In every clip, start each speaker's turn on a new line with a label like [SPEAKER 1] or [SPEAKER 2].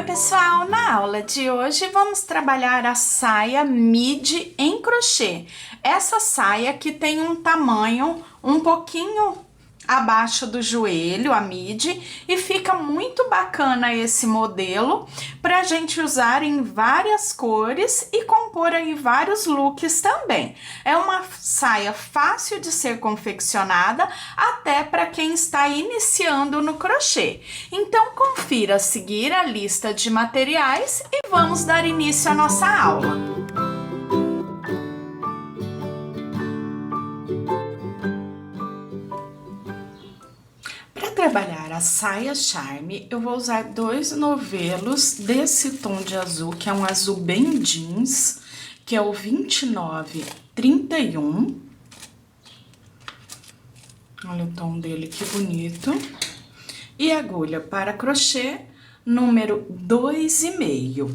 [SPEAKER 1] pessoal, na aula de hoje vamos trabalhar a saia midi em crochê. Essa saia que tem um tamanho um pouquinho abaixo do joelho, a midi, e fica muito bacana esse modelo para a gente usar em várias cores e compor aí vários looks também. É uma saia fácil de ser confeccionada até para quem está iniciando no crochê. Então confira a seguir a lista de materiais e vamos dar início à nossa aula. Para trabalhar a saia charme, eu vou usar 2 novelos desse tom de azul, que é um azul bem jeans, que é o 2931. Olha o tom dele, que bonito. E agulha para crochê, número 2,5.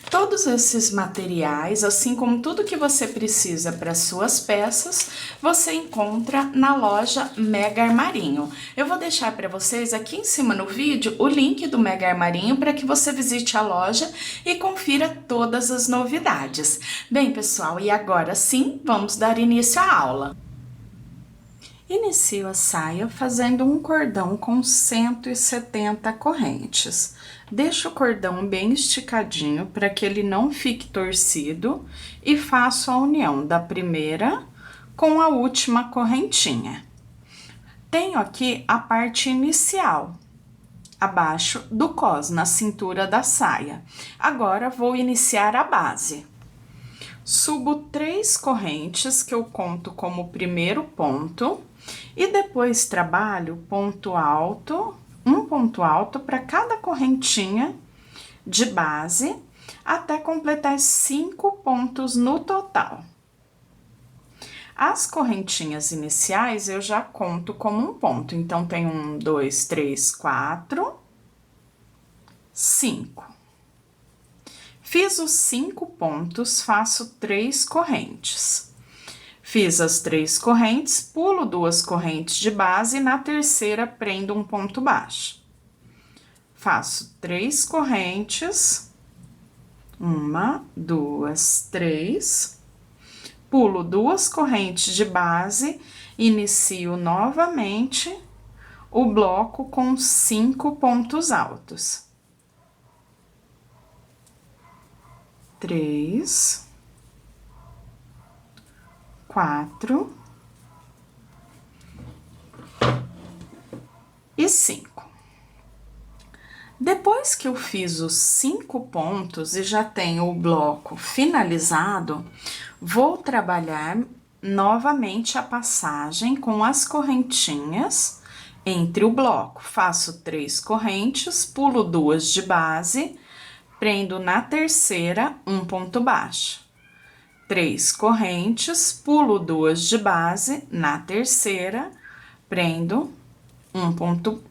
[SPEAKER 1] Todos esses materiais, assim como tudo que você precisa para suas peças, você encontra na loja Mega Armarinho. Eu vou deixar para vocês aqui em cima no vídeo o link do Mega Armarinho para que você visite a loja e confira todas as novidades. Bem, pessoal, e agora sim, vamos dar início à aula. Inicio a saia fazendo um cordão com 170 correntes. Deixo o cordão bem esticadinho para que ele não fique torcido e faço a união da primeira com a última correntinha. Tenho aqui a parte inicial, abaixo do cos, na cintura da saia. Agora vou iniciar a base. Subo 3 correntes que eu conto como primeiro ponto e depois trabalho ponto alto, um ponto alto para cada correntinha de base até completar 5 pontos no total. As correntinhas iniciais eu já conto como um ponto, então tem 1, 2, 3, 4, 5. Fiz os 5 pontos, faço 3 correntes. Fiz as 3 correntes, pulo 2 correntes de base e na terceira prendo um ponto baixo. Faço 3 correntes, 1, 2, 3. Pulo 2 correntes de base, inicio novamente o bloco com 5 pontos altos. 3, 4 e 5. Depois que eu fiz os 5 pontos e já tenho o bloco finalizado, vou trabalhar novamente a passagem com as correntinhas entre o bloco. Faço 3 correntes, pulo 2 de base, prendo na terceira um ponto baixo. 3 correntes, pulo 2 de base, na terceira, prendo um ponto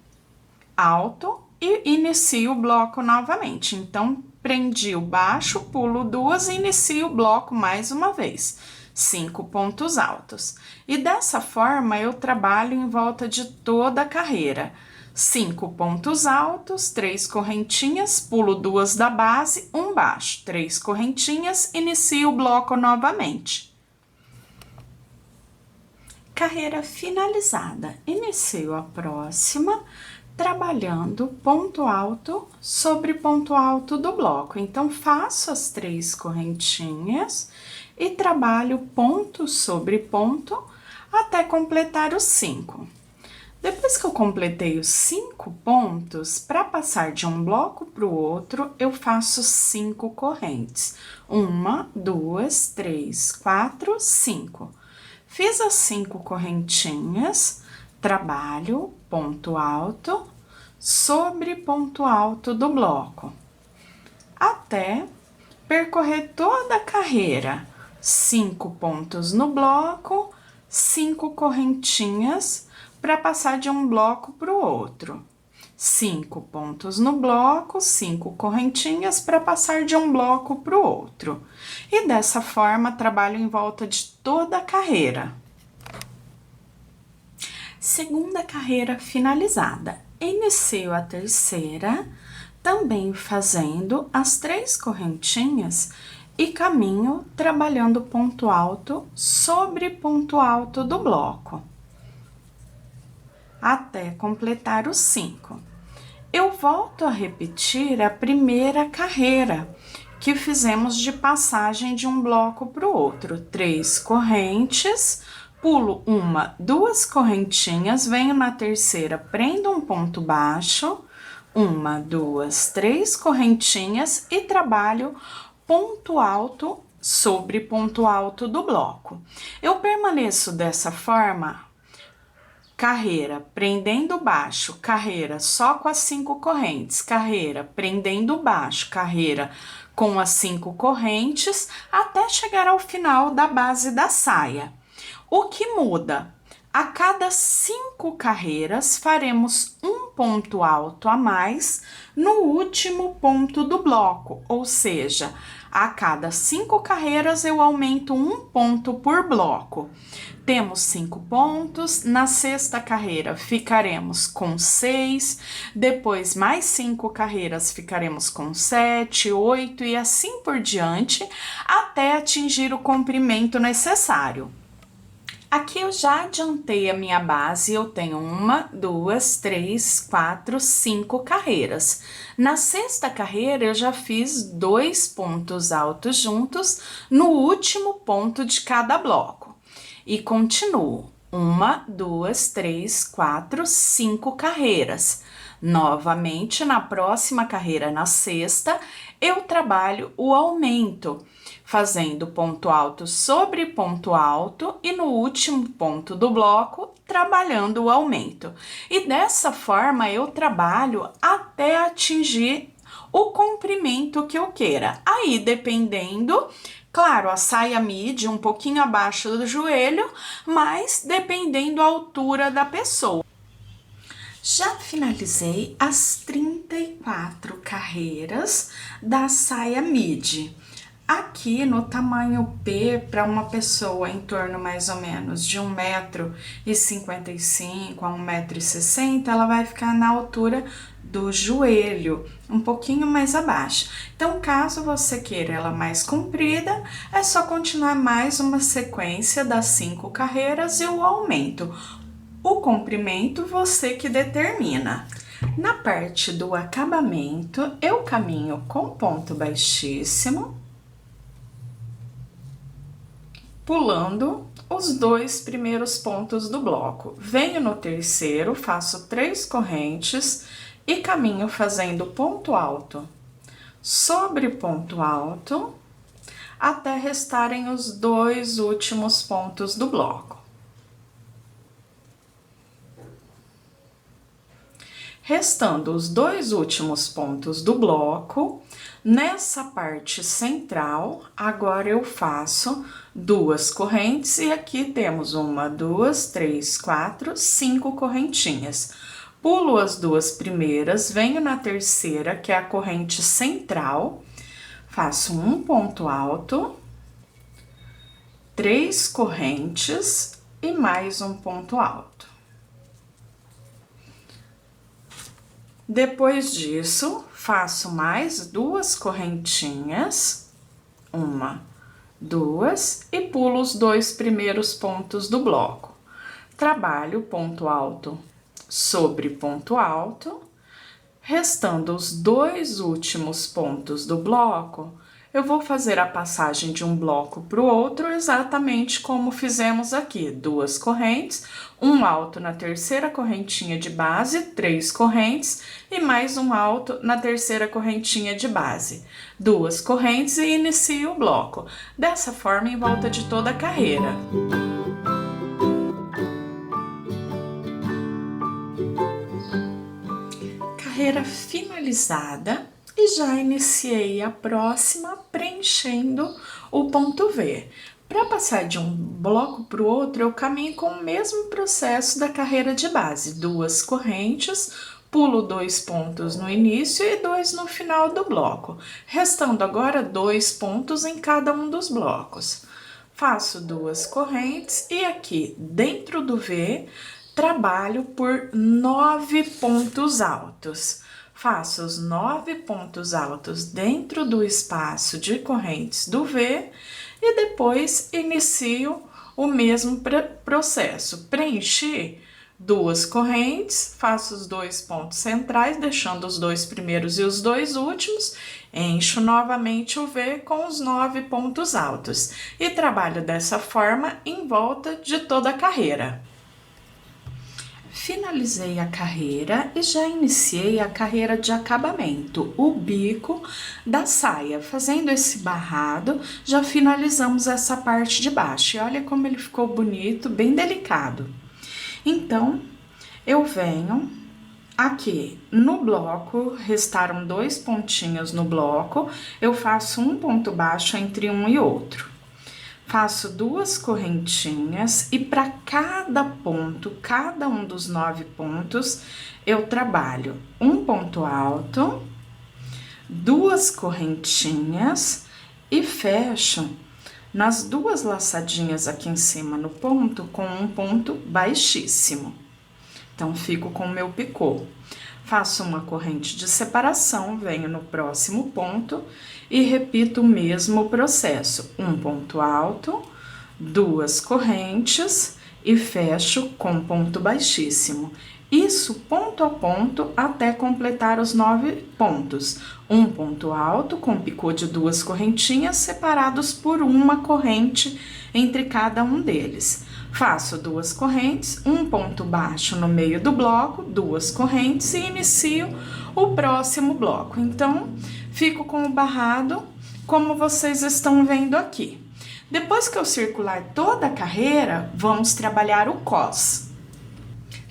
[SPEAKER 1] alto e inicio o bloco novamente. Então, prendi o baixo, pulo 2 e inicio o bloco mais uma vez. 5 pontos altos. E dessa forma, eu trabalho em volta de toda a carreira. 5 pontos altos, 3 correntinhas, pulo 2 da base, 1 baixo, 3 correntinhas, inicio o bloco novamente. Carreira finalizada. Inicio a próxima, trabalhando ponto alto sobre ponto alto do bloco. Então, faço as 3 correntinhas e trabalho ponto sobre ponto até completar os 5. Depois que eu completei os 5 pontos, para passar de um bloco para o outro, eu faço 5 correntes. 1, 2, 3, 4, 5. Fiz as 5 correntinhas, trabalho ponto alto sobre ponto alto do bloco, até percorrer toda a carreira. 5 pontos no bloco, 5 correntinhas, para passar de um bloco para o outro. 5 pontos no bloco, 5 correntinhas para passar de um bloco para o outro. E dessa forma, trabalho em volta de toda a carreira. Segunda carreira finalizada. Inicio a terceira, também fazendo as 3 correntinhas e caminho trabalhando ponto alto sobre ponto alto do bloco, até completar os 5. Eu volto a repetir a primeira carreira, que fizemos de passagem de um bloco para o outro. 3 correntes, pulo 1, 2 correntinhas, venho na terceira, prendo um ponto baixo, 1, 2, 3 correntinhas e trabalho ponto alto sobre ponto alto do bloco. Eu permaneço dessa forma, carreira, prendendo baixo, carreira só com as 5 correntes, carreira, prendendo baixo, carreira com as 5 correntes, até chegar ao final da base da saia. O que muda? A cada 5 carreiras, faremos um ponto alto a mais no último ponto do bloco, ou seja, a cada 5 carreiras eu aumento um ponto por bloco. Temos 5 pontos, na sexta carreira ficaremos com 6, depois mais 5 carreiras ficaremos com 7, 8 e assim por diante, até atingir o comprimento necessário. Aqui eu já adiantei a minha base, eu tenho 1, 2, 3, 4, 5 carreiras. Na sexta carreira, eu já fiz 2 pontos altos juntos no último ponto de cada bloco. E continuo, 1, 2, 3, 4, 5 carreiras. Novamente, na próxima carreira, na sexta, eu trabalho o aumento, fazendo ponto alto sobre ponto alto e no último ponto do bloco, trabalhando o aumento. E dessa forma, eu trabalho até atingir o comprimento que eu queira. Aí, dependendo, claro, a saia midi um pouquinho abaixo do joelho, mas dependendo da altura da pessoa. Já finalizei as 34 carreiras da saia midi. Aqui no tamanho P, para uma pessoa em torno mais ou menos de 1,55 m a 1,60 m, ela vai ficar na altura do joelho, um pouquinho mais abaixo. Então, caso você queira ela mais comprida, é só continuar mais uma sequência das 5 carreiras e o aumento. O comprimento você que determina. Na parte do acabamento, eu caminho com ponto baixíssimo, pulando os 2 primeiros pontos do bloco. Venho no terceiro, faço 3 correntes e caminho fazendo ponto alto sobre ponto alto, até restarem os 2 últimos pontos do bloco. Restando os 2 últimos pontos do bloco, nessa parte central, agora eu faço 2 correntes e aqui temos 1, 2, 3, 4, 5 correntinhas. Pulo as 2 primeiras, venho na terceira, que é a corrente central, faço um ponto alto, 3 correntes e mais um ponto alto. Depois disso, faço mais 2 correntinhas, 1, 2, e pulo os 2 primeiros pontos do bloco. Trabalho ponto alto sobre ponto alto, restando os 2 últimos pontos do bloco, eu vou fazer a passagem de um bloco para o outro exatamente como fizemos aqui, 2 correntes, um alto na terceira correntinha de base, 3 correntes e mais um alto na terceira correntinha de base, 2 correntes e inicio o bloco, dessa forma em volta de toda a carreira. Carreira finalizada. E já iniciei a próxima preenchendo o ponto V. Para passar de um bloco para o outro, eu caminho com o mesmo processo da carreira de base. 2 correntes, pulo 2 pontos no início e 2 no final do bloco, restando agora 2 pontos em cada um dos blocos. Faço 2 correntes e aqui dentro do V, trabalho por 9 pontos altos. faço os 9 pontos altos dentro do espaço de correntes do V e depois inicio o mesmo processo. Preenchi 2 correntes, faço os 2 pontos centrais, deixando os 2 primeiros e os 2 últimos, encho novamente o V com os 9 pontos altos e trabalho dessa forma em volta de toda a carreira. Finalizei a carreira e já iniciei a carreira de acabamento, o bico da saia. Fazendo esse barrado, já finalizamos essa parte de baixo. E olha como ele ficou bonito, bem delicado. Então, eu venho aqui no bloco, restaram 2 pontinhos no bloco, eu faço um ponto baixo entre um e outro. Faço 2 correntinhas e para cada ponto, cada um dos 9 pontos, eu trabalho um ponto alto, 2 correntinhas e fecho nas 2 laçadinhas aqui em cima no ponto com um ponto baixíssimo. Então, fico com o meu picô. Faço uma corrente de separação, venho no próximo ponto e repito o mesmo processo. Um ponto alto, 2 correntes e fecho com ponto baixíssimo. Isso ponto a ponto até completar os 9 pontos. Um ponto alto com picô de 2 correntinhas separados por uma corrente entre cada um deles. Faço 2 correntes, um ponto baixo no meio do bloco, 2 correntes e inicio o próximo bloco. Então, fico com o barrado como vocês estão vendo aqui. Depois que eu circular toda a carreira, vamos trabalhar o cos.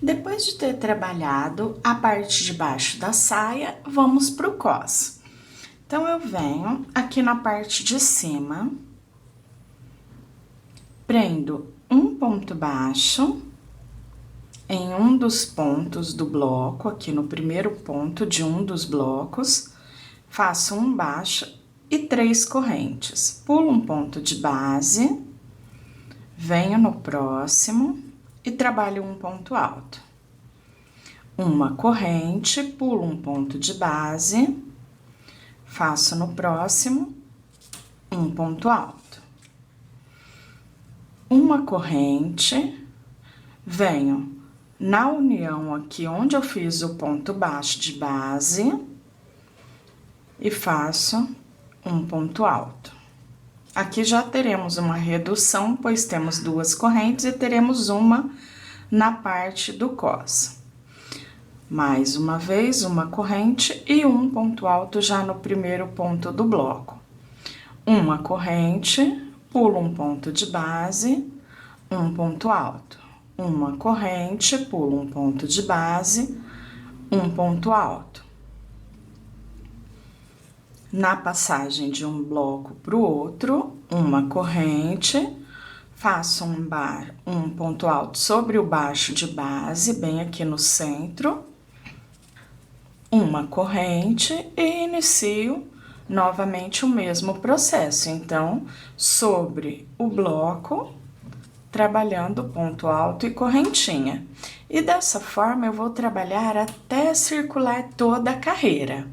[SPEAKER 1] Depois de ter trabalhado a parte de baixo da saia, vamos para o cos. Então, eu venho aqui na parte de cima, prendo um ponto baixo em um dos pontos do bloco, aqui no primeiro ponto de um dos blocos, faço um baixo e 3 correntes. Pulo um ponto de base, venho no próximo e trabalho um ponto alto. Uma corrente, pulo um ponto de base, faço no próximo um ponto alto. Uma corrente, venho na união aqui onde eu fiz o ponto baixo de base e faço um ponto alto. Aqui já teremos uma redução, pois temos 2 correntes e teremos uma na parte do cos. Mais uma vez, uma corrente e um ponto alto já no primeiro ponto do bloco. Uma corrente, pulo um ponto de base, um ponto alto. Uma corrente, pulo um ponto de base, um ponto alto. Na passagem de um bloco para o outro, uma corrente, faço um ponto alto sobre o baixo de base, bem aqui no centro, uma corrente e inicio novamente o mesmo processo. Então, sobre o bloco, trabalhando ponto alto e correntinha. E dessa forma, eu vou trabalhar até circular toda a carreira.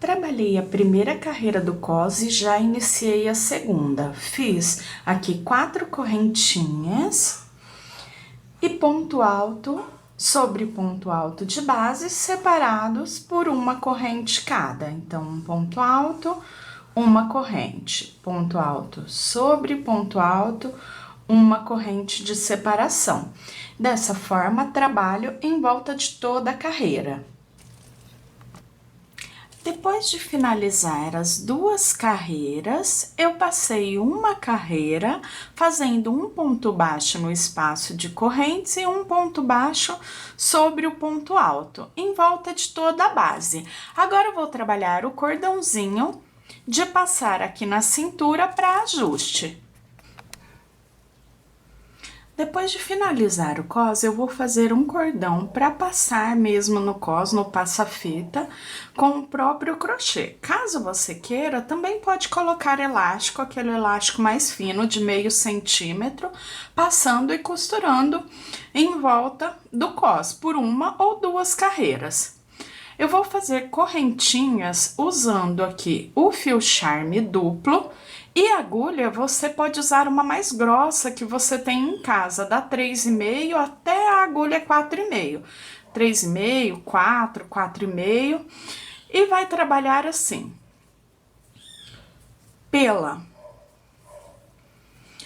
[SPEAKER 1] Trabalhei a primeira carreira do cos e já iniciei a segunda. Fiz aqui 4 correntinhas e ponto alto sobre ponto alto de base, separados por uma corrente cada. Então, um ponto alto, uma corrente, ponto alto sobre ponto alto, uma corrente de separação. Dessa forma, trabalho em volta de toda a carreira. Depois de finalizar as 2 carreiras, eu passei uma carreira fazendo um ponto baixo no espaço de correntes e um ponto baixo sobre o ponto alto, em volta de toda a base. Agora, eu vou trabalhar o cordãozinho de passar aqui na cintura para ajuste. Depois de finalizar o cos, eu vou fazer um cordão para passar mesmo no cos, no passa-fita, com o próprio crochê. Caso você queira, também pode colocar elástico, aquele elástico mais fino de meio centímetro, passando e costurando em volta do cos, por uma ou 2 carreiras. Eu vou fazer correntinhas usando aqui o fio charme duplo e agulha você pode usar uma mais grossa que você tem em casa, da 3,5 até a agulha 4,5. 3,5, 4, 4,5 e vai trabalhar assim.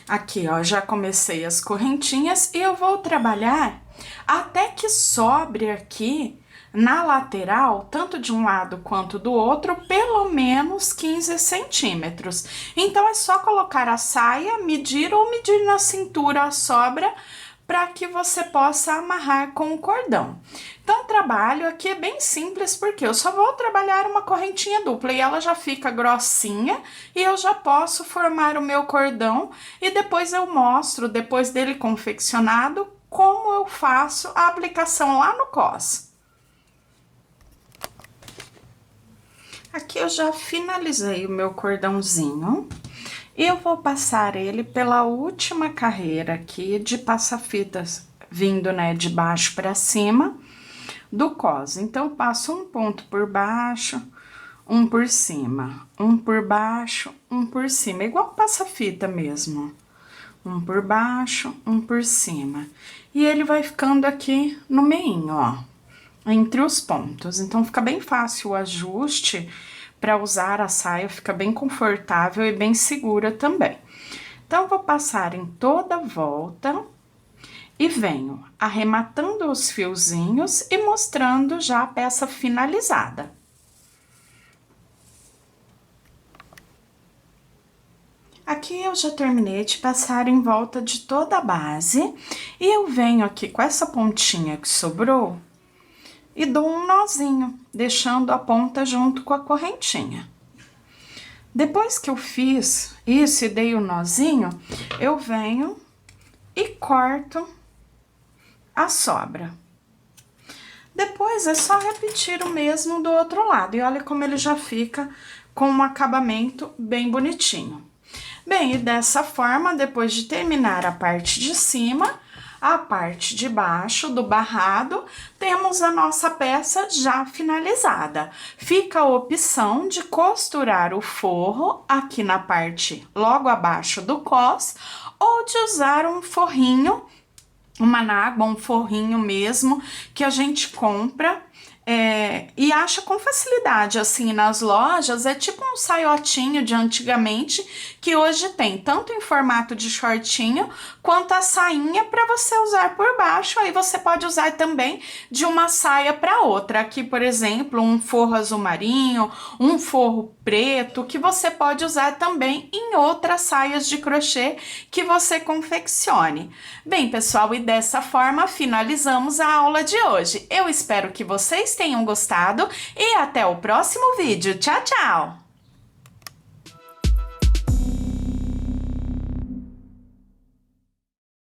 [SPEAKER 1] Aqui, ó, já comecei as correntinhas e eu vou trabalhar até que sobre aqui na lateral, tanto de um lado quanto do outro, pelo menos 15 centímetros. Então, é só colocar a saia, medir ou medir na cintura a sobra para que você possa amarrar com o cordão. Então, o trabalho aqui é bem simples, porque eu só vou trabalhar uma correntinha dupla e ela já fica grossinha e eu já posso formar o meu cordão e depois eu mostro, depois dele confeccionado, como eu faço a aplicação lá no cos. Aqui eu já finalizei o meu cordãozinho. E eu vou passar ele pela última carreira aqui de passa-fitas, vindo, né, de baixo para cima do cos. Então, eu passo um ponto por baixo, um por cima, um por baixo, um por cima, igual passa-fita mesmo. Um por baixo, um por cima. E ele vai ficando aqui no meinho, ó, entre os pontos. Então, fica bem fácil o ajuste. Para usar a saia, fica bem confortável e bem segura também. Então, vou passar em toda a volta e venho arrematando os fiozinhos e mostrando já a peça finalizada. Aqui eu já terminei de passar em volta de toda a base e eu venho aqui com essa pontinha que sobrou e dou um nozinho, deixando a ponta junto com a correntinha. Depois que eu fiz isso e dei o nozinho, eu venho e corto a sobra. Depois é só repetir o mesmo do outro lado, e olha como ele já fica com um acabamento bem bonitinho. Bem, e dessa forma, depois de terminar a parte de cima, a parte de baixo do barrado, temos a nossa peça já finalizada. Fica a opção de costurar o forro aqui na parte logo abaixo do cos, ou de usar um forrinho, uma nágua, um forrinho mesmo, que a gente compra e acha com facilidade, assim, nas lojas. É tipo um saiotinho de antigamente, que hoje tem tanto em formato de shortinho, quanto a sainha para você usar por baixo. Aí você pode usar também de uma saia para outra. Aqui, por exemplo, um forro azul marinho, um forro preto, que você pode usar também em outras saias de crochê que você confeccione. Bem, pessoal, e dessa forma finalizamos a aula de hoje. Eu espero que vocês tenham gostado e até o próximo vídeo. Tchau, tchau!